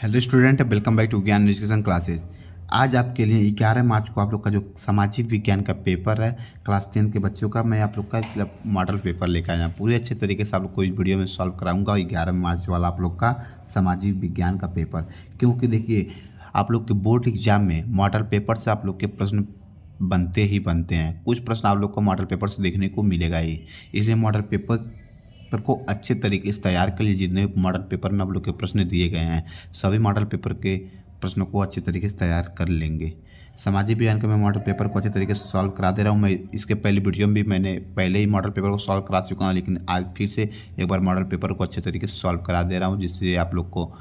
Hello student, welcome back to Gyan education classes. आज आपके लिए 11 मार्च को आप लोग का जो सामाजिक विज्ञान का पेपर है क्लास 10 के बच्चों का, मैं आप लोग का मॉडल पेपर लेकर आया पूरे अच्छे तरीके से आप लोग को इस वीडियो में सॉल्व कराऊंगा। 11 मार्च वाला आप लोग का सामाजिक विज्ञान का पेपर, क्योंकि देखिए आप लोग के बोर्ड एग्जाम में मॉडल पेपर से आप लोग के प्रश्न बनते ही बनते हैं। कुछ प्रश्न आप लोग को मॉडल पेपर से देखने को मिलेगा ही, इसलिए मॉडल पेपर को अच्छे तरीके से तैयार कर लीजिए। जितने मॉडल पेपर में आप लोग के प्रश्न दिए गए हैं सभी मॉडल पेपर के प्रश्नों को अच्छे तरीके से तैयार कर लेंगे। सामाजिक विज्ञान के मैं मॉडल पेपर को अच्छे तरीके से सॉल्व करा दे रहा हूँ। मैं इसके पहले वीडियो में भी मैंने पहले ही मॉडल पेपर को सॉल्व करा चुका हूँ, लेकिन आज फिर से एक बार मॉडल पेपर को अच्छे तरीके से सॉल्व करा दे रहा हूँ, जिससे आप लोग को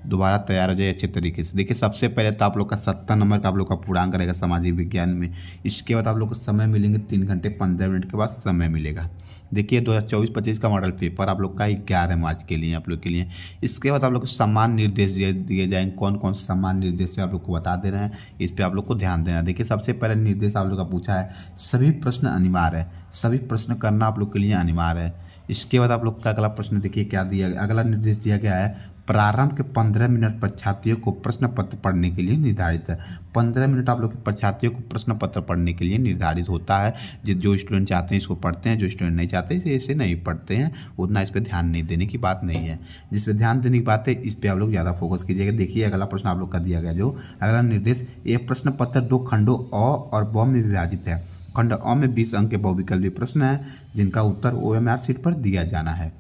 दोबारा तैयार हो जाए अच्छे तरीके से। देखिए सबसे पहले तो आप लोग का 70 नंबर का आप लोग का पूर्णांक रहेगा सामाजिक विज्ञान में। इसके बाद आप लोग को समय मिलेंगे 3 घंटे 15 मिनट के बाद समय मिलेगा। देखिए 2024-25 का मॉडल पेपर आप लोग का 11 मार्च के लिए आप लोग के लिए। इसके बाद आप लोग को समान निर्देश दिए जाएंगे। कौन कौन से समान निर्देश आप लोग को बता दे रहे हैं, इस पर आप लोग को ध्यान देना। देखिए सबसे पहले निर्देश आप लोग का पूछा है सभी प्रश्न अनिवार्य है, सभी प्रश्न करना आप लोग के लिए अनिवार्य है। इसके बाद आप लोग का अगला प्रश्न देखिए क्या दिया गया। अगला निर्देश दिया गया है प्रारंभ के 15 मिनट परीक्षार्थियों को प्रश्न पत्र पढ़ने के लिए निर्धारित है। 15 मिनट आप लोग के परीक्षार्थियों को प्रश्न पत्र पढ़ने के लिए निर्धारित होता है। जो स्टूडेंट चाहते हैं इसको पढ़ते हैं, जो स्टूडेंट नहीं चाहते इसे नहीं पढ़ते हैं। उतना इस पर ध्यान नहीं देने की बात नहीं है। जिस पर ध्यान देने की बात है इस पर आप लोग ज़्यादा फोकस कीजिएगा। देखिए अगला प्रश्न आप लोग का दिया गया जो अगला निर्देश, ये प्रश्न पत्र 2 खंडों अ और ब में विभाजित है। खंड अ में 20 अंक के बहुविकल्पी प्रश्न है जिनका उत्तर OMR शीट पर दिया जाना है।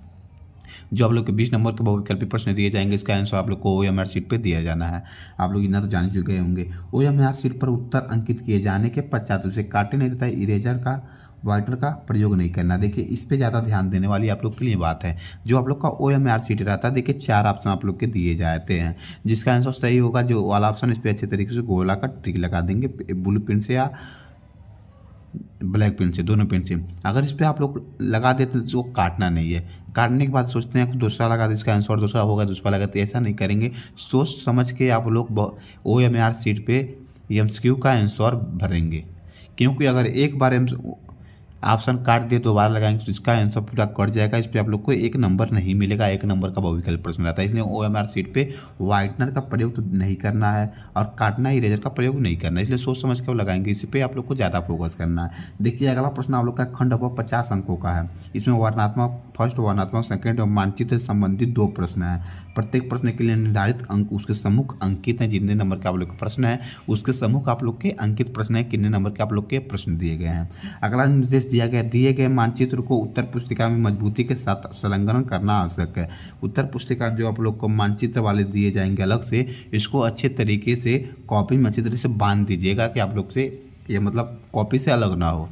जो आप लोग के 20 नंबर के बहुविकल्पी प्रश्न दिए जाएंगे इसका आंसर आप लोग को OMR शीट पे दिया जाना है। आप लोग इतना तो जान चुके होंगे। OMR शीट पर उत्तर अंकित किए जाने के पश्चात उसे काटे नहीं देता है, इरेजर का वाइटनर का प्रयोग नहीं करना। देखिए इस पे ज़्यादा ध्यान देने वाली आप लोग के लिए बात है। जो आप लोग का OMR शीट रहता है देखिए 4 ऑप्शन आप लोग के दिए जाते हैं, जिसका आंसर सही होगा जो वाला ऑप्शन इस पर अच्छे तरीके से गोला का टिक लगा देंगे, ब्लू पेन से या ब्लैक पेन से, दोनों पेन से। अगर इस पर आप लोग लगा देते तो काटना नहीं है। काटने के बाद सोचते हैं दूसरा लगा दे, इसका आंसर दूसरा होगा, दूसरा लगाते, ऐसा नहीं करेंगे। सोच समझ के आप लोग OMR शीट पे MCQ का आंसर भरेंगे, क्योंकि अगर एक बार ऑप्शन काट दिए दोबारा लगाएंगे तो इसका आंसर पूरा कट जाएगा। इस पर आप लोग को 1 नंबर नहीं मिलेगा। 1 नंबर का बहुविकल्प प्रश्न रहता है, इसलिए OMR शीट पे वाइटनर का प्रयोग तो नहीं करना है और काटना इरेजर का प्रयोग नहीं करना है। इसलिए सोच समझ के लगाएंगे, इस पर आप लोग को ज़्यादा फोकस करना है। देखिए अगला प्रश्न आप लोग का खंड ब 50 अंकों का है। इसमें वर्णनात्मक फर्स्ट, वर्णनात्मक सेकेंड और मानचित्र से संबंधित 2 प्रश्न है। प्रत्येक प्रश्न के लिए निर्धारित अंक उसके सम्मुख अंकित हैं। जितने नंबर का आप लोग का प्रश्न है उसके सम्मुख आप लोग के अंकित प्रश्न है, कितने नंबर के आप लोग के प्रश्न दिए गए हैं। अगला निर्देश दिया गया, दिए गए मानचित्र को उत्तर पुस्तिका में मजबूती के साथ संलग्न करना आवश्यक है। उत्तर पुस्तिका जो आप लोग को मानचित्र वाले दिए जाएंगे अलग से, इसको अच्छे तरीके से कॉपी में अच्छे तरीके से बांध दीजिएगा कि आप लोग से ये मतलब कॉपी से अलग ना हो।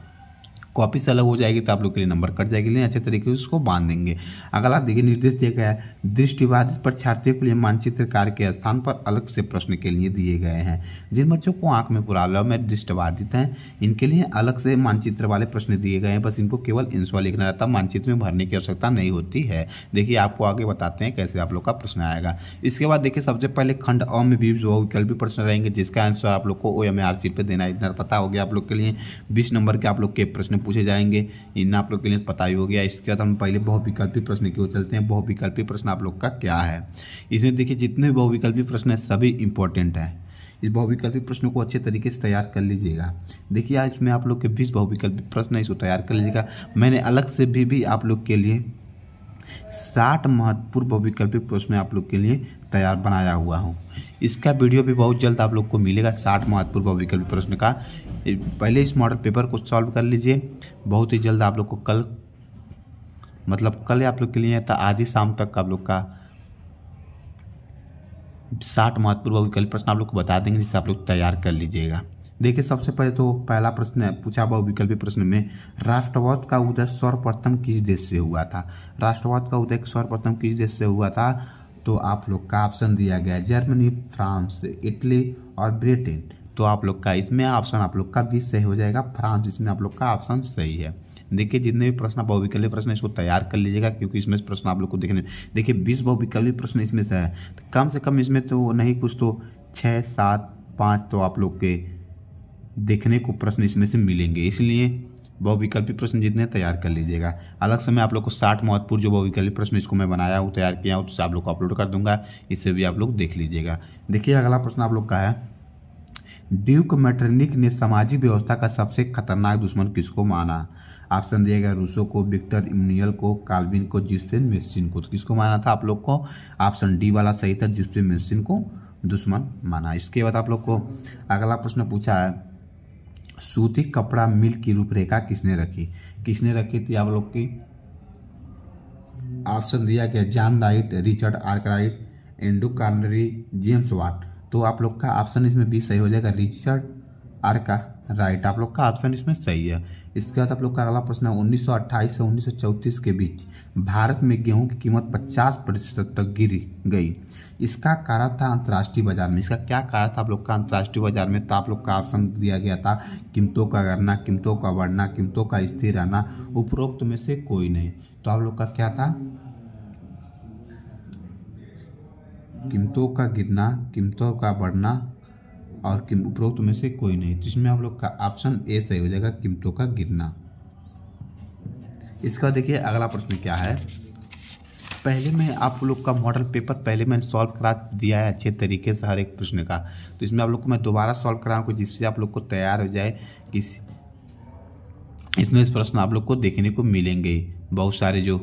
कॉपी से अलग हो जाएगी तो आप लोग के लिए नंबर कट जाएगी, लेकिन अच्छे तरीके से उसको बांध देंगे। अगला देखिए निर्देश दिया गया है दृष्टिबाधित परीक्षार्थियों के लिए मानचित्रकार के स्थान पर अलग से प्रश्न के लिए दिए गए हैं। जिन बच्चों को आंख में प्रॉब्लम में दृष्टिबाधित हैं इनके लिए अलग से मानचित्र वाले प्रश्न दिए गए हैं। बस इनको केवल आंसर लिखना रहता है, मानचित्र में भरने की आवश्यकता नहीं होती है। देखिए आपको आगे बताते हैं कैसे आप लोग का प्रश्न आएगा। इसके बाद देखिए सबसे पहले खंड अ में 20 बहुविकल्पी प्रश्न रहेंगे, जिसका आंसर आप लोग को OMR शीट पर देना है। इतना पता हो गया आप लोग के लिए। 20 नंबर के आप लोग के प्रश्न पूछे जाएंगे, इन आप लोग के लिए पता ही हो गया। इसके बाद हम पहले बहुविकल्पी प्रश्न की ओर चलते हैं। बहुविकल्पी प्रश्न आप लोग का क्या है, इसमें देखिए जितने भी बहुविकल्पी प्रश्न है सभी इंपॉर्टेंट हैं। इस बहुविकल्पी प्रश्नों को अच्छे तरीके से तैयार कर लीजिएगा। देखिए आज इसमें आप लोग के 20 बहुविकल्पी प्रश्न है, इसको तैयार कर लीजिएगा। मैंने अलग से भी आप लोग के लिए 60 महत्वपूर्ण बहुविकल्पी प्रश्न आप लोग के लिए तैयार बनाया हुआ हूँ। इसका वीडियो भी बहुत जल्द आप लोग को मिलेगा। 60 महत्वपूर्ण बहुविकल्पी प्रश्न का पहले इस मॉडल पेपर को सॉल्व कर लीजिए। बहुत ही जल्द आप लोग को कल आप लोग के लिए था आधी शाम तक आप लोग का 60 महत्वपूर्ण बहुविकल्पी प्रश्न आप लोग को बता देंगे, जिससे आप लोग तैयार कर लीजिएगा। देखिए सबसे पहले तो पहला प्रश्न है पूछा बहुविकल्पी प्रश्न में, राष्ट्रवाद का उदय सर्वप्रथम किस देश से हुआ था। राष्ट्रवाद का उदय सर्वप्रथम किस देश से हुआ था, तो आप लोग का ऑप्शन दिया गया है जर्मनी, फ्रांस, इटली और ब्रिटेन। तो आप लोग का इसमें ऑप्शन आप लोग का 20 सही हो जाएगा, फ्रांस इसमें आप लोग का ऑप्शन सही है। देखिए जितने भी प्रश्न बहुविकल्पी प्रश्न इसको तैयार कर लीजिएगा, क्योंकि इसमें प्रश्न आप लोग को देखने देखिए 20 बहुविकल्पी प्रश्न इसमें से है, तो कम से कम इसमें तो नहीं कुछ तो 6, 7, 5 तो आप लोग के देखने को प्रश्न इसमें से मिलेंगे। इसलिए बहुविकल्पी प्रश्न जितने तैयार कर लीजिएगा। अलग से मैं आप लोग को 60 महत्वपूर्ण जो बहुविकल्पी प्रश्न इसको मैं बनाया हूँ, तैयार किया हूँ, तो आप लोग को अपलोड कर दूंगा, इससे भी आप लोग देख लीजिएगा। देखिए अगला प्रश्न आप लोग का है, ड्यूक मैटरनिक ने सामाजिक व्यवस्था का सबसे खतरनाक दुश्मन किसको माना? ऑप्शन दिया गया रूसो को, विक्टर इमैनुअल को, काल्विन को, जिस्पेन मेस्सिन को। तो किसको माना था आप लोग को? ऑप्शन डी वाला सही था, जिस्पेन मेस्सिन को दुश्मन माना। इसके बाद आप लोग को अगला प्रश्न पूछा है, सूती कपड़ा मिल की रूपरेखा किसने रखी? किसने रखी थी आप लोग की? ऑप्शन दिया गया John Wright, Richard Arkwright, Andrew Carnegie, James Watt. तो आप लोग का ऑप्शन इसमें भी सही हो जाएगा, रिचर्ड आर्कराइट। आप लोग का ऑप्शन इसमें सही है। इसके बाद आप लोग का अगला प्रश्न है, 1928 से 1934 के बीच भारत में गेहूं की कीमत 50% तक गिर गई। इसका कारण था अंतर्राष्ट्रीय बाजार में। इसका क्या कारण था आप लोग का अंतर्राष्ट्रीय बाजार में? तो आप लोग का ऑप्शन दिया गया था कीमतों का गिरना, कीमतों का बढ़ना, कीमतों का स्थिर रहना, उपरोक्त में से कोई नहीं। तो आप लोग का क्या था? कीमतों का गिरना, कीमतों का बढ़ना और उपरोक्त में से कोई नहीं। तो इसमें आप लोग का ऑप्शन ए सही हो जाएगा, कीमतों का गिरना। इसका देखिए अगला प्रश्न क्या है, पहले मैं आप लोग का मॉडल पेपर पहले मैंने सॉल्व करा दिया है अच्छे तरीके से हर एक प्रश्न का। तो इसमें आप लोग को मैं दोबारा सॉल्व कराऊँ जिससे आप लोग को तैयार हो जाए कि इसमें इस प्रश्न आप लोग को देखने को मिलेंगे। बहुत सारे जो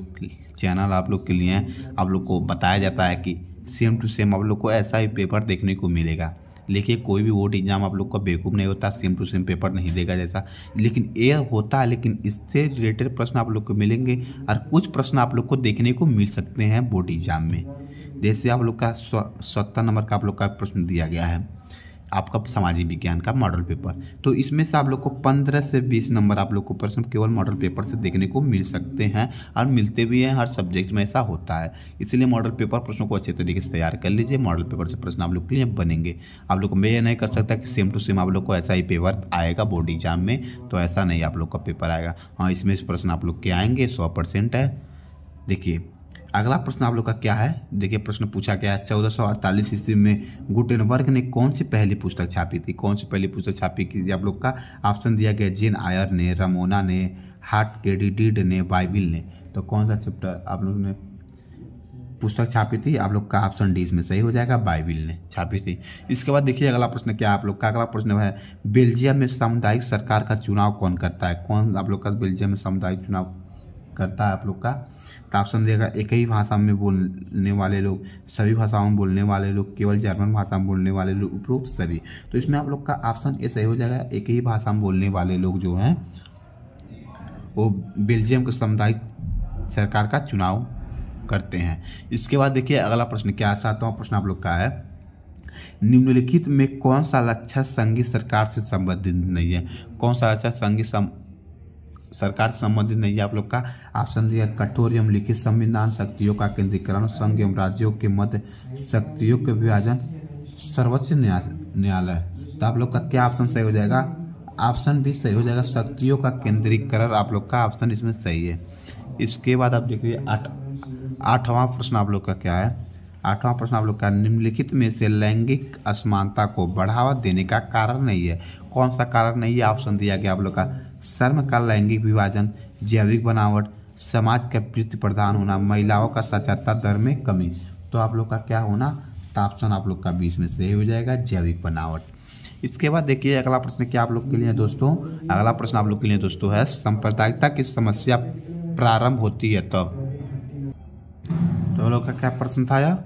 चैनल आप लोग के लिए हैं, आप लोग को बताया जाता है कि सेम टू सेम आप लोग को ऐसा ही पेपर देखने को मिलेगा। लेकिन कोई भी बोर्ड एग्जाम आप लोग का बेवकूफ़ नहीं होता, सेम टू सेम पेपर नहीं देगा जैसा, लेकिन ये होता है। लेकिन इससे रिलेटेड प्रश्न आप लोग को मिलेंगे और कुछ प्रश्न आप लोग को देखने को मिल सकते हैं बोर्ड एग्जाम में। जैसे आप लोग का 70 नंबर का आप लोग का प्रश्न दिया गया है आपका सामाजिक विज्ञान का मॉडल पेपर, तो इसमें से आप लोग को 15 से 20 नंबर आप लोग को प्रश्न केवल मॉडल पेपर से देखने को मिल सकते हैं और मिलते भी हैं। हर सब्जेक्ट में ऐसा होता है, इसलिए मॉडल पेपर प्रश्नों को अच्छे तरीके से तैयार कर लीजिए। मॉडल पेपर से प्रश्न आप लोग के लिए बनेंगे। आप लोग को मैं ये नहीं कर सकता कि सेम टू सेम आप लोग को ऐसा ही पेपर आएगा बोर्ड एग्जाम में, तो ऐसा नहीं आप लोग का पेपर आएगा। हाँ, इसमें प्रश्न आप लोग के आएंगे 100% है। देखिए अगला प्रश्न आप लोग का क्या है, देखिए प्रश्न पूछा गया है 1448 ईस्वी में गुटेनबर्ग ने कौन सी पहली पुस्तक छापी थी? कौन सी पहली पुस्तक छापी थी आप लोग का? ऑप्शन दिया गया जेन आयर ने, रमोना ने, हार्ट कैडिडिड ने, बाइबिल ने। तो कौन सा चैप्टर आप लोग ने पुस्तक छापी थी? आप लोग का ऑप्शन डी इसमें सही हो जाएगा, बाइबिल ने छापी थी। इसके बाद देखिए अगला प्रश्न क्या आप लोग का? अगला प्रश्न है बेल्जियम में सामुदायिक सरकार का चुनाव कौन करता है? कौन आप लोग का बेल्जियम में सामुदायिक चुनाव करता है आप लोग का? तो ऑप्शन देगा एक ही भाषा में बोलने वाले लोग, सभी भाषाओं में बोलने वाले लोग, केवल जर्मन भाषा में बोलने वाले लोग, उपरोक्त सभी। तो इसमें आप लोग का ऑप्शन ए सही हो जाएगा, एक ही भाषा में बोलने वाले लोग जो हैं वो बेल्जियम के सामुदायिक सरकार का चुनाव करते हैं। इसके बाद देखिए अगला प्रश्न क्या है, 7वां प्रश्न आप लोग का है, निम्नलिखित में कौन सा लक्ष्य संघीय सरकार से संबंधित नहीं है? कौन सा लक्ष्य संघीय सरकार से संबंधित नहीं है आप लोग का? ऑप्शन दिया कठोर एवं लिखित संविधान, शक्तियों का केंद्रीकरण, संघ एवं राज्यों के मध्य शक्तियों के विभाजन, सर्वोच्च न्यायालय। तो आप लोग का क्या ऑप्शन सही हो जाएगा? ऑप्शन भी सही हो जाएगा, शक्तियों का केंद्रीकरण आप लोग का ऑप्शन इसमें सही है। इसके बाद आप देखिए 8वां प्रश्न आप लोग का क्या है? 8वां प्रश्न आप लोग का, निम्नलिखित में से लैंगिक असमानता को बढ़ावा देने का कारण नहीं है? कौन सा कारण नहीं है? ऑप्शन दिया गया आप लोग का श्रम का लैंगिक विभाजन, जैविक बनावट, समाज का वृत्ति प्रदान होना, महिलाओं का साक्षरता दर में कमी। तो आप लोग का क्या होना? तो ऑप्शन आप लोग का 20 में सही हो जाएगा, जैविक बनावट। इसके बाद देखिए अगला प्रश्न क्या आप लोग के लिए दोस्तों? अगला प्रश्न आप लोग के लिए दोस्तों है सांप्रदायिकता की समस्या प्रारंभ होती है तब। तो आप लोग का क्या प्रश्न था यह?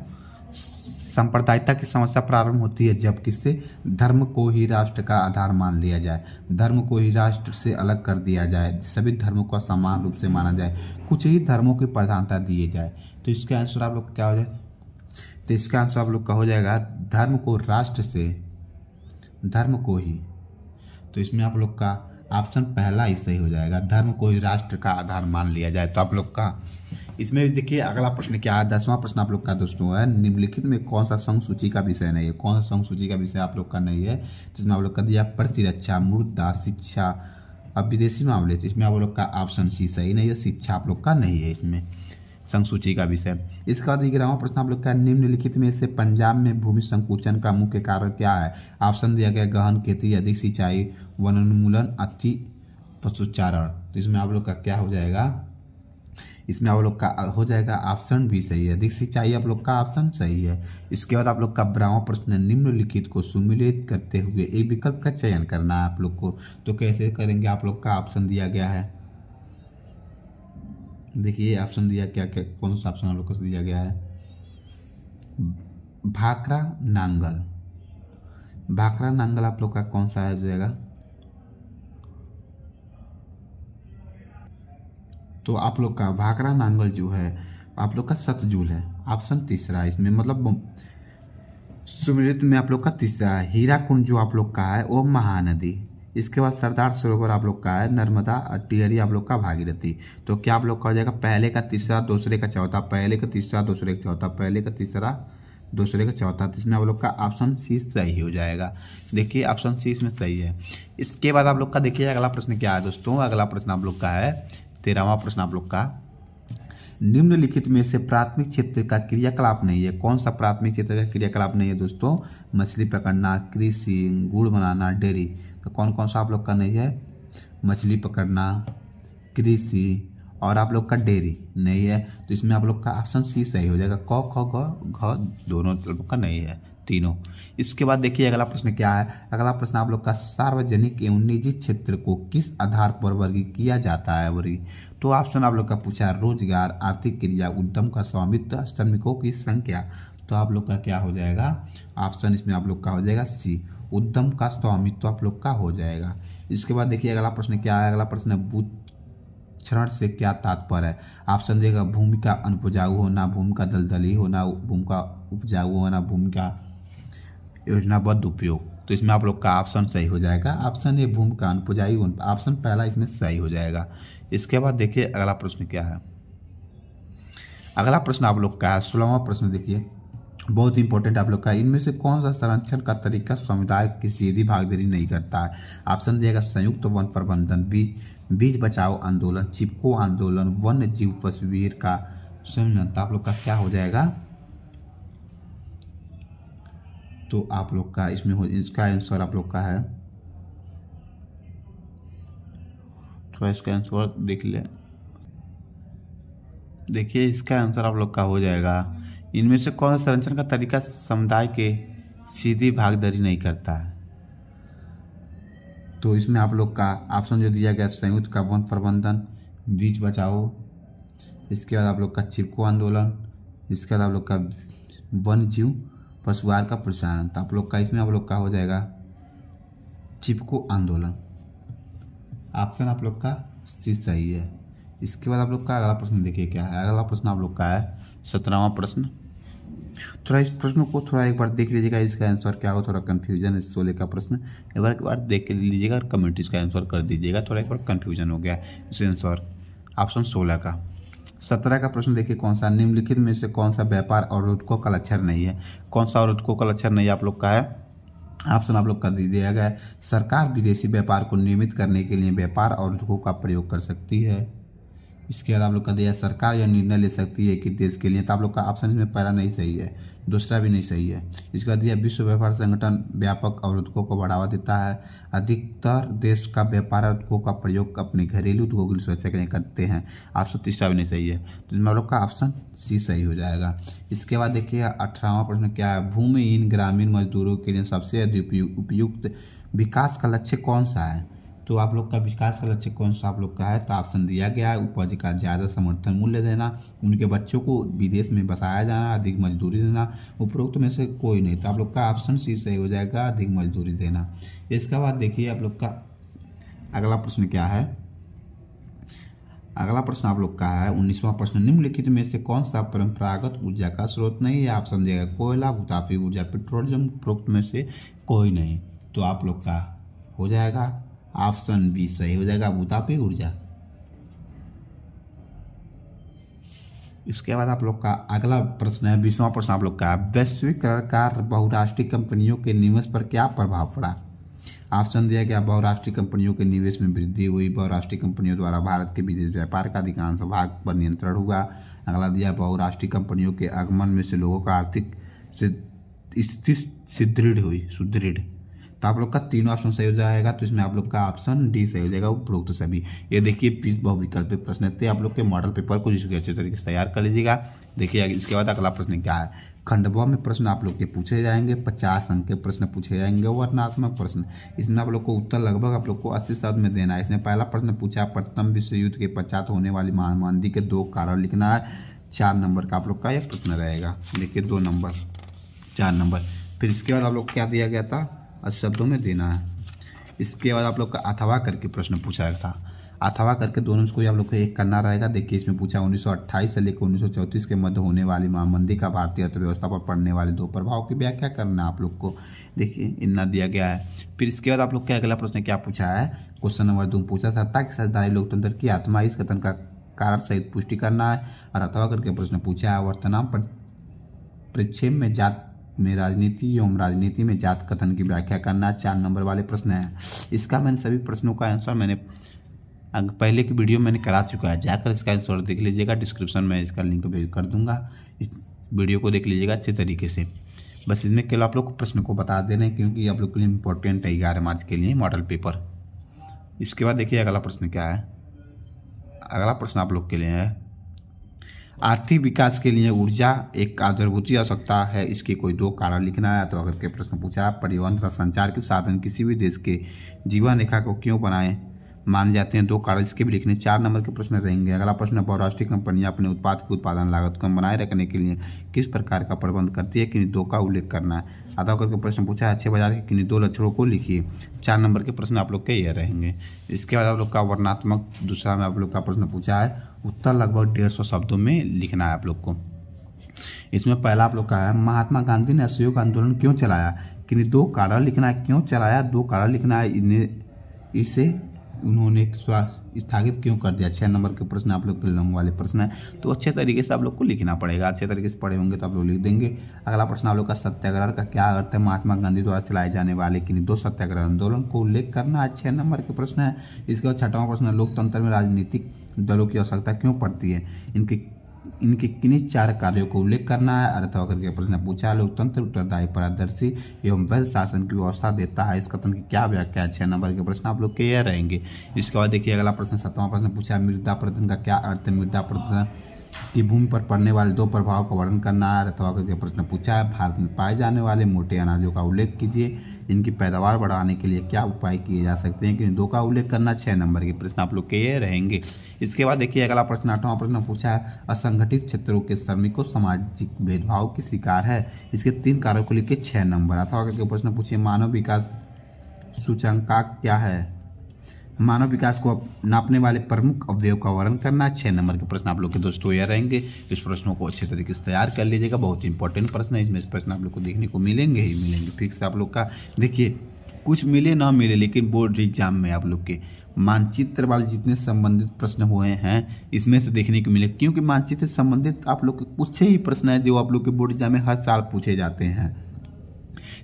सांप्रदायिकता की समस्या प्रारंभ होती है जब किससे? धर्म को ही राष्ट्र का आधार मान लिया जाए, धर्म को ही राष्ट्र से अलग कर दिया जाए, सभी धर्मों को समान रूप से माना जाए, कुछ ही धर्मों की प्रधानता दिए जाए। तो इसका आंसर आप लोग क्या हो जाए? तो इसका आंसर आप लोग का हो जाएगा धर्म को राष्ट्र से, धर्म को ही। तो इसमें आप लोग का ऑप्शन पहला ही सही हो जाएगा, धर्म को ही राष्ट्र का आधार मान लिया जाए। तो आप लोग का इसमें देखिए अगला प्रश्न क्या है, 10वां प्रश्न आप लोग का दोस्तों है, निम्नलिखित में कौन सा संघ सूची का विषय नहीं है? कौन सा संघ सूची का विषय आप लोग का नहीं है? जिसमें आप लोग का दिया प्रतिरक्षा, मुद्रा, शिक्षा, अब विदेशी मामले। तो इसमें आप लोग का ऑप्शन सी सही नहीं है, शिक्षा आप लोग का नहीं है इसमें संघ सूची का विषय। इसका 11वां प्रश्न आप लोग का, निम्नलिखित में से पंजाब में भूमि संकुचन का मुख्य कारण क्या है? ऑप्शन दिया गया गहन खेती, अधिक सिंचाई, वनोन्मूलन, अति पशुचारण। तो इसमें आप लोग का क्या हो जाएगा, इसमें आप लोग का हो जाएगा ऑप्शन भी सही है। अधिक सिंचाई आप लोग का ऑप्शन सही है। इसके बाद आप लोग का 12वां प्रश्न, निम्नलिखित को सुमेलित करते हुए एक विकल्प का चयन करना है आप लोग को। तो कैसे करेंगे, आप लोग का ऑप्शन दिया गया है, देखिए ऑप्शन दिया क्या क्या, कौन सा ऑप्शन आप लोग को दिया गया है, भाखड़ा नांगल। भाखड़ा नांगल आप लोग का कौन सा है जाएगा, तो आप लोग का भाखड़ा नांगल जो है आप लोग का सतजुल है। ऑप्शन तीसरा है इसमें, मतलब सुमेलित में आप लोग का तीसरा है। हीराकुंड जो आप लोग का है वो महानदी। इसके बाद सरदार सरोवर आप लोग का है नर्मदा, और टिहरी आप लोग का भागीरथी। तो क्या आप लोग का हो जाएगा, पहले का तीसरा, दूसरे का चौथा, पहले का तीसरा, दूसरे का चौथा, पहले का तीसरा, दूसरे का चौथा। तो इसमें आप लोग का ऑप्शन सी सही हो जाएगा। देखिए ऑप्शन सी इसमें सही है। इसके बाद आप लोग का देखिए अगला प्रश्न क्या है दोस्तों, अगला प्रश्न आप लोग का है 13वां प्रश्न आप लोग का, निम्नलिखित में से प्राथमिक क्षेत्र का क्रियाकलाप नहीं है। कौन सा प्राथमिक क्षेत्र का क्रियाकलाप नहीं है दोस्तों, मछली पकड़ना, कृषि, गुड़ बनाना, डेयरी। तो कौन कौन सा आप लोग का नहीं है, मछली पकड़ना, कृषि और आप लोग का डेयरी नहीं है। तो इसमें आप लोग का ऑप्शन सी सही हो जाएगा। क ख ग घ दोनों लोग का नहीं है, तीनों। इसके बाद देखिए अगला प्रश्न क्या है, अगला प्रश्न आप लोग का, सार्वजनिक एवं निजी क्षेत्र को किस आधार पर वर्गीकृत किया जाता है वर्गीकृत। तो ऑप्शन आप लोग का पूछा है, रोजगार, आर्थिक क्रिया, उद्यम का स्वामित्व, श्रमिकों की संख्या। तो आप लोग का क्या हो जाएगा, ऑप्शन इसमें आप लोग का हो जाएगा सी, उद्यम का स्वामित्व आप लोग का हो जाएगा। इसके बाद देखिए अगला प्रश्न क्या है, अगला प्रश्न है, क्षरण से क्या तात्पर्य है। ऑप्शन देगा, भूमि का अनुपजाऊ होना, भूमि का दलदली होना, भूमि का उपजाऊ होना, भूमि का योजनाबद्ध उपयोग। तो इसमें आप लोग का ऑप्शन सही हो जाएगा, ऑप्शन ए भूमि का अनुपजाऊ, ऑप्शन पहला इसमें सही हो जाएगा। इसके बाद देखिए अगला प्रश्न क्या है, अगला प्रश्न आप लोग का है 16वां प्रश्न। देखिए बहुत इंपॉर्टेंट आप लोग का, इनमें से कौन सा संरक्षण का तरीका समुदाय की सीधी भागीदारी नहीं करता है। ऑप्शन दिएगा, संयुक्त वन प्रबंधन, बीज बचाओ आंदोलन, चिपको आंदोलन, वन्य जीव तस्वीर का संयोजन। तो आप लोग का क्या हो जाएगा, तो आप लोग का इसमें हो, इसका आंसर आप लोग का है, थोड़ा इसका आंसर देख ले, देखिए इसका आंसर आप लोग का हो जाएगा, इनमें से कौन सा संरक्षण का तरीका समुदाय के सीधी भागीदारी नहीं करता है। तो इसमें आप लोग का ऑप्शन जो दिया गया, संयुक्त का वन प्रबंधन, बीज बचाओ, इसके बाद आप लोग का चिपको आंदोलन, इसके बाद आप लोग का वन जीव पशुआहार का प्रसारण। तो आप लोग का इसमें आप लोग का हो जाएगा चिपको आंदोलन। ऑप्शन आप लोग का सी सही है। इसके बाद आप लोग का अगला प्रश्न देखिए क्या है, अगला प्रश्न आप लोग का है 17वां प्रश्न। थोड़ा इस प्रश्न को थोड़ा एक बार देख लीजिएगा, इसका आंसर क्या हो, थोड़ा कंफ्यूजन है 16 का प्रश्न, एक बार देख के लीजिएगा और कमेंट इसका आंसर कर दीजिएगा, थोड़ा एक बार कंफ्यूजन हो गया इस आंसर ऑप्शन 16 का। 17 का प्रश्न देखिए कौन सा, निम्नलिखित में से कौन सा व्यापार अवरोधकों का लक्षण नहीं है। कौन सा अवरोधकों का लक्षण नहीं है आप लोग का है, ऑप्शन आप लोग का दिया गया है, सरकार विदेशी व्यापार को नियमित करने के लिए व्यापार अवरोधकों का प्रयोग कर सकती है। इसके बाद आप लोग का दिया, सरकार यह निर्णय ले सकती है कि देश के लिए। तो आप लोग का ऑप्शन इसमें पहला नहीं सही है, दूसरा भी नहीं सही है। इसके बाद दिया, विश्व व्यापार संगठन व्यापक अवरोधकों को बढ़ावा देता है, अधिकतर देश का व्यापार अवरोधकों का प्रयोग अपने घरेलू उद्योगों की सुरक्षा के लिए करते हैं। ऑप्शन तीसरा भी नहीं सही है, तो इसमें आप लोग का ऑप्शन सी सही हो जाएगा। इसके बाद देखिए 18वां प्रश्न क्या है, भूमिहीन ग्रामीण मजदूरों के लिए सबसे अधिक उपयुक्त विकास का लक्ष्य कौन सा है। तो आप लोग का विकास का लक्ष्य कौन सा आप लोग का है, तो ऑप्शन दिया गया है, उपज का ज़्यादा समर्थन मूल्य देना, उनके बच्चों को विदेश में बसाया जाना, अधिक मजदूरी देना। उपरोक्त में से कोई नहीं, तो आप लोग का ऑप्शन सी सही हो जाएगा, अधिक मजदूरी देना। इसके बाद देखिए आप लोग का अगला प्रश्न क्या है, अगला प्रश्न आप लोग का है 19वां प्रश्न, निम्नलिखित में से कौन सा परंपरागत ऊर्जा का स्रोत नहीं है। ऑप्शन दिया गया, कोयला, भूतापी ऊर्जा, पेट्रोलियम। उपरोक्त में से कोई नहीं, तो आप लोग का हो जाएगा ऑप्शन बी सही हो जाएगा, भूतापी ऊर्जा। इसके बाद आप लोग का अगला प्रश्न है 20वां प्रश्न आप लोग का, वैश्वीकरण का बहुराष्ट्रीय कंपनियों के निवेश पर क्या प्रभाव पड़ा। ऑप्शन दिया गया, बहुराष्ट्रीय कंपनियों के निवेश में वृद्धि हुई, बहुराष्ट्रीय कंपनियों द्वारा भारत के विदेश व्यापार का अधिकांश भाग पर नियंत्रण हुआ। अगला दिया, बहुराष्ट्रीय कंपनियों के आगमन में से लोगों का आर्थिक स्थिति सुदृढ़ हुई। तो आप लोग का तीनों ऑप्शन सही हो जाएगा। तो इसमें आप लोग का ऑप्शन डी सही हो जाएगा, उपरोक्त सभी। ये देखिए 20 बहुविकल्पी प्रश्न थे आप लोग के मॉडल पेपर को, जिसके अच्छे तरीके से तैयार कर लीजिएगा। देखिए इसके बाद अगला प्रश्न क्या है, खंडवा में प्रश्न आप लोग के पूछे जाएंगे, 50 अंक के प्रश्न पूछे जाएंगे, वर्णनात्मक प्रश्न। इसमें आप लोग को उत्तर लगभग आप लोग को 80 शब्द में देना है। इसमें पहला प्रश्न पूछा, प्रथम विश्व युद्ध के पश्चात होने वाली महामारी के 2 कारण लिखना है। 4 नंबर का आप लोग का यह प्रश्न रहेगा। देखिए 2 नंबर, 4 नंबर। फिर इसके बाद आप लोग क्या दिया गया था, 80 शब्दों में देना है। इसके बाद आप लोग का अथवा करके प्रश्न पूछा गया था। अथवा करके दोनों को आप लोग को एक करना रहेगा। देखिए इसमें पूछा 1928 से लेकर 1934 के मध्य होने वाली महामंदी का भारतीय अर्थव्यवस्था पर पड़ने वाले 2 प्रभाव की व्याख्या करना आप लोग को। देखिए इतना दिया गया है। फिर इसके बाद आप लोग का अगला प्रश्न क्या पूछा है, क्वेश्चन नंबर 2 पूछा, सत्ता की साझेदारी लोकतंत्र की आत्मा, इस कथन का कारण सहित पुष्टि करना है। और अथवा करके प्रश्न पूछा है, वर्तमान परिप्रेक्ष्य में जात में राजनीति एवं राजनीति में जात कथन की व्याख्या करना। 4 नंबर वाले प्रश्न है। इसका मैंने सभी प्रश्नों का आंसर मैंने पहले की वीडियो मैंने करा चुका है, जाकर इसका आंसर देख लीजिएगा। डिस्क्रिप्शन में इसका लिंक भेज कर दूंगा, इस वीडियो को देख लीजिएगा अच्छे तरीके से। बस इसमें केवल आप लोग को प्रश्न को बता दे रहे हैं, क्योंकि आप लोग के लिए इंपॉर्टेंट है 11 मार्च के लिए मॉडल पेपर। इसके बाद देखिए अगला प्रश्न क्या है। अगला प्रश्न आप लोग के लिए है, आर्थिक विकास के लिए ऊर्जा एक आधारभूत आवश्यकता है, इसके कोई 2 कारण लिखना है। तो अगर के प्रश्न पूछा, परिवहन तथा संचार के साधन किसी भी देश के जीवन रेखा को क्यों बनाए माने जाते हैं, 2 कारण इसके भी लिखने। 4 नंबर के प्रश्न रहेंगे। अगला प्रश्न, बहुराष्ट्रीय कंपनियां अपने उत्पाद की उत्पादन लागत कम बनाए रखने के लिए किस प्रकार का प्रबंध करती है, किन्हीं 2 का उल्लेख करना है। अतः करके प्रश्न पूछा, अच्छे बाजार के किन्हीं 2 लक्षणों को लिखिए। 4 नंबर के प्रश्न आप लोग के ये रहेंगे। इसके बाद आप लोग का वर्णनात्मक दूसरा में आप लोग का प्रश्न पूछा है, उत्तर लगभग 150 शब्दों में लिखना है आप लोग को। इसमें पहला आप लोग का है, महात्मा गांधी ने असहयोग आंदोलन क्यों चलाया, किन्हीं 2 कारण लिखना है। क्यों चलाया, 2 कारण लिखना है। इसे उन्होंने स्थगित क्यों कर दिया। 6 नंबर के प्रश्न आप लोग के लंबे वाले प्रश्न है, तो अच्छे तरीके से आप लोग को लिखना पड़ेगा। अच्छे तरीके से पढ़े होंगे तो आप लोग लिख देंगे। अगला प्रश्न आप लोग का, सत्याग्रह का क्या अर्थ है, महात्मा गांधी द्वारा चलाए जाने वाले किन्हीं 2 सत्याग्रह आंदोलन को उल्लेख करना है। 6 नंबर के प्रश्न है। इसके बाद 6वां प्रश्न, लोकतंत्र में राजनीतिक दलों की आवश्यकता क्यों पड़ती है, इनके किन्हीं 4 कार्यों को उल्लेख करना है। अथवा करके प्रश्न पूछा, लोकतंत्र उत्तरदायी, पारदर्शी एवं वैध शासन की व्यवस्था देता है, इस कथन की क्या व्याख्या है। 6 नंबर के प्रश्न आप लोग के यह रहेंगे। इसके बाद देखिए अगला प्रश्न 7वां प्रश्न पूछा, मृदा प्रदूषण का क्या अर्थ है, मृदा प्रदूषण की भूमि पर पड़ने वाले 2 प्रभाव का वर्णन करना है। अथवा करके प्रश्न पूछा है, भारत में पाए जाने वाले मोटे अनाजों का उल्लेख कीजिए, इनकी पैदावार बढ़ाने के लिए क्या उपाय किए जा सकते हैं, कि 2 का उल्लेख करना। 6 नंबर के प्रश्न आप लोग के ये रहेंगे। इसके बाद देखिए अगला प्रश्न 8वां प्रश्न पूछा है, असंगठित क्षेत्रों के श्रमिकों सामाजिक भेदभाव की शिकार है, इसके 3 कार्यों को लिखे। 6 नंबर। अथवा करके प्रश्न पूछिए, मानव विकास सूचकांक क्या है, मानव विकास को नापने वाले प्रमुख अवयव का वर्णन करना। 6 नंबर के प्रश्न आप लोग के दोस्तों यह रहेंगे। इस प्रश्नों को अच्छे तरीके से तैयार कर लीजिएगा, बहुत इंपॉर्टेंट प्रश्न है। इसमें इस प्रश्न आप लोग को देखने को मिलेंगे ही मिलेंगे। फिक्स आप लोग का देखिए, कुछ मिले ना मिले, लेकिन बोर्ड एग्जाम में आप लोग के मानचित्र वाले जितने संबंधित प्रश्न हुए हैं इसमें से देखने को मिले, क्योंकि मानचित्र से संबंधित आप लोग के कुछ ही प्रश्न है जो आप लोग के बोर्ड एग्जाम में हर साल पूछे जाते हैं।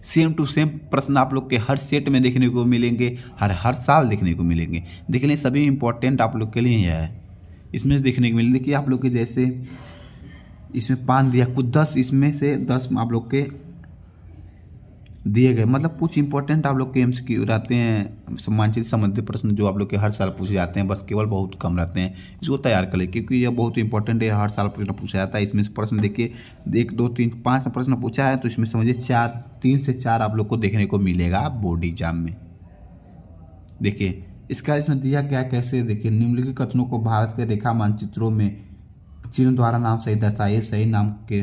सेम टू सेम प्रश्न आप लोग के हर सेट में देखने को मिलेंगे, हर साल देखने को मिलेंगे। देखने सभी इंपॉर्टेंट आप लोग के लिए है। इसमें से देखने को मिले, देखिए आप लोग के जैसे इसमें 5 दिया, कुछ 10 इसमें से 10 आप लोग के दिए गए, मतलब कुछ इंपॉर्टेंट आप लोग के एमसीक्यू रहते हैं, मानचित्र संबंधित प्रश्न जो आप लोग के हर साल पूछे जाते हैं, बस केवल बहुत कम रहते हैं। इसको तैयार कर ले, क्योंकि यह बहुत इंपॉर्टेंट है, हर साल प्रश्न पूछा जाता है। इसमें से प्रश्न देखिए 1 2 3 5 प्रश्न पूछा है, तो इसमें समझिए 3 से 4 आप लोग को देखने को मिलेगा बोर्ड एग्जाम में। देखिए इसका इसमें दिया गया कैसे, देखिए निम्नलिखित कथनों को भारत के रेखा मानचित्रों में चिन्ह द्वारा नाम सही दर्शाइए, सही नाम के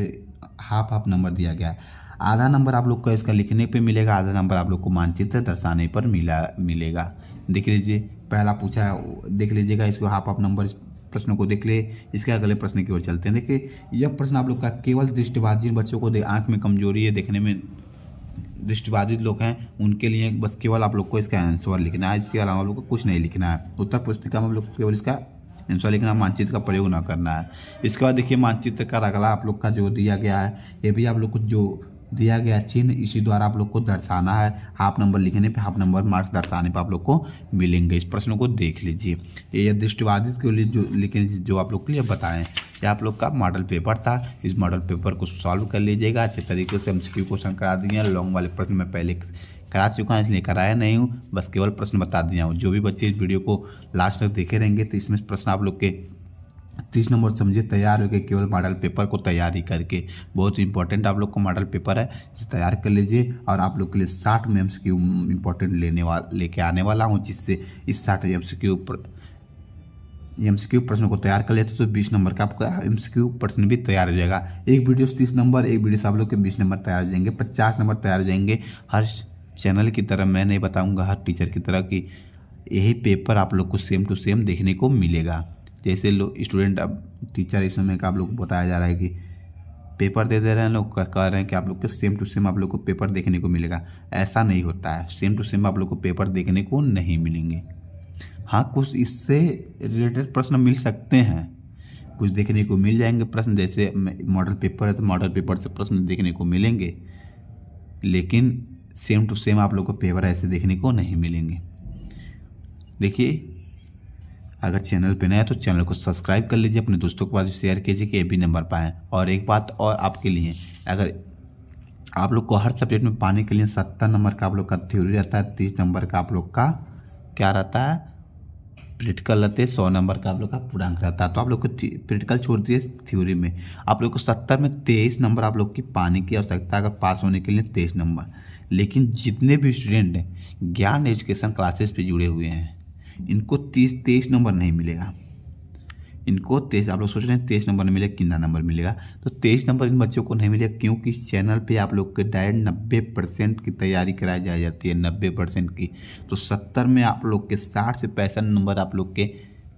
हाफ नंबर दिया गया है। आधा नंबर आप लोग को इसका लिखने पे मिलेगा, आधा नंबर आप लोग को मानचित्र दर्शाने पर मिलेगा। देख लीजिए पहला पूछा है, देख लीजिएगा इसको हाफ नंबर प्रश्नों को देख ले। इसके अगले प्रश्न की ओर चलते हैं। देखिए यह प्रश्न आप लोग का केवल दृष्टिबाधित बच्चों को आंख में कमजोरी है, देखने में दृष्टिबाधित लोग हैं उनके लिए बस केवल आप लोग को इसका आंसर लिखना है, इसके अलावा आप लोग को कुछ नहीं लिखना है। उत्तर पुस्तिका में आप लोग को केवल इसका आंसर लिखना, मानचित्र का प्रयोग ना करना है। इसके बाद देखिए मानचित्र का अगला आप लोग का जो दिया गया है, ये भी आप लोग को जो दिया गया चिन्ह इसी द्वारा आप लोग को दर्शाना है। हाफ नंबर लिखने पे हाफ नंबर मार्क्स दर्शाने पे आप लोग को मिलेंगे। इस प्रश्नों को देख लीजिए, ये दृष्टिबाधित के लिए जो लिखे जो आप लोग के लिए बताएं, ये आप लोग का मॉडल पेपर था। इस मॉडल पेपर को सॉल्व कर लीजिएगा अच्छे तरीके से। एमसीक्यू क्वेश्चन करा दिए, लॉन्ग वाले प्रश्न में पहले करा चुका हूँ, इसलिए कराया नहीं हूँ, बस केवल प्रश्न बता दिया हूँ। जो भी बच्चे इस वीडियो को लास्ट तक देखे रहेंगे तो इसमें प्रश्न आप लोग के 30 नंबर समझिए तैयार हो गए केवल मॉडल पेपर को तैयारी करके। बहुत इंपॉर्टेंट आप लोग को मॉडल पेपर है, इसे तैयार कर लीजिए। और आप लोग के लिए 60 में MCQ इंपॉर्टेंट लेके आने वाला हूँ, जिससे इस 60 MCQ प्रश्न को तैयार कर लेते तो 20 नंबर का आपका MCQ प्रश्न भी तैयार हो जाएगा। एक वीडियो से 30 नंबर, एक वीडियो से आप लोग के 20 नंबर तैयार हो जाएंगे, 50 नंबर तैयार हो जाएंगे। हर चैनल की तरह मैं नहीं बताऊंगा, हर टीचर की तरह कि यही पेपर आप लोग को सेम टू सेम देखने को मिलेगा। जैसे लोग स्टूडेंट अब टीचर इस समय का आप लोग को बताया जा रहा है कि पेपर दे रहे हैं, लोग कह रहे हैं कि आप लोग के सेम टू सेम आप लोग को पेपर देखने को मिलेगा। ऐसा नहीं होता है, सेम टू सेम आप लोग को पेपर देखने को नहीं मिलेंगे। हाँ, कुछ इससे रिलेटेड प्रश्न मिल सकते हैं, कुछ देखने को मिल जाएंगे प्रश्न। जैसे मॉडल पेपर है तो मॉडल पेपर से प्रश्न देखने को मिलेंगे, लेकिन सेम टू सेम आप लोग को पेपर ऐसे देखने को नहीं मिलेंगे। देखिए, अगर चैनल पे नया है तो चैनल को सब्सक्राइब कर लीजिए, अपने दोस्तों के पास शेयर कीजिए कि ये भी नंबर पाएँ। और एक बात और आपके लिए, अगर आप लोग को हर सब्जेक्ट में पाने के लिए 70 नंबर का आप लोग का थ्योरी रहता है, 30 नंबर का आप लोग का क्या रहता है, प्रैक्टिकल रहते हैं, 100 नंबर का आप लोग का पूर्णांक रहता है। तो आप लोग को प्रैक्टिकल छोड़ दिए, थ्योरी में आप लोग को 70 में 23 नंबर आप लोग की पाने की आवश्यकता है, अगर पास होने के लिए 23 नंबर। लेकिन जितने भी स्टूडेंट हैं ज्ञान एजुकेशन क्लासेस पे जुड़े हुए हैं, इनको 23 नंबर नहीं मिलेगा। इनको 23, आप लोग सोच रहे हैं 23 नंबर मिलेगा, कितना नंबर मिलेगा, तो 23 नंबर इन बच्चों को नहीं मिलेगा, क्योंकि इस चैनल पे आप लोग के डायरेक्ट 90% की तैयारी कराई जाती है, 90% की। तो 70 में आप लोग के 60 से 65 नंबर आप लोग के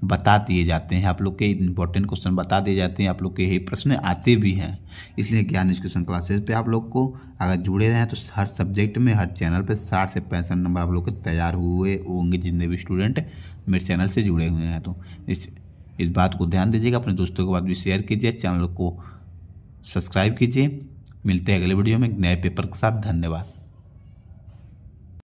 बता दिए जाते हैं, आप लोग के इंपॉर्टेंट क्वेश्चन बता दिए जाते हैं, आप लोग के यही प्रश्न आते भी हैं। इसलिए ज्ञान एजुकेशन क्लासेस पे आप लोग को अगर जुड़े रहें तो हर सब्जेक्ट में, हर चैनल पे 60 से 65 नंबर आप लोग के तैयार हुए होंगे, जितने भी स्टूडेंट मेरे चैनल से जुड़े हुए हैं। तो इस बात को ध्यान दीजिएगा, अपने दोस्तों के बाद भी शेयर कीजिए, चैनल को सब्सक्राइब कीजिए। मिलते हैं अगले वीडियो में नए पेपर के साथ। धन्यवाद।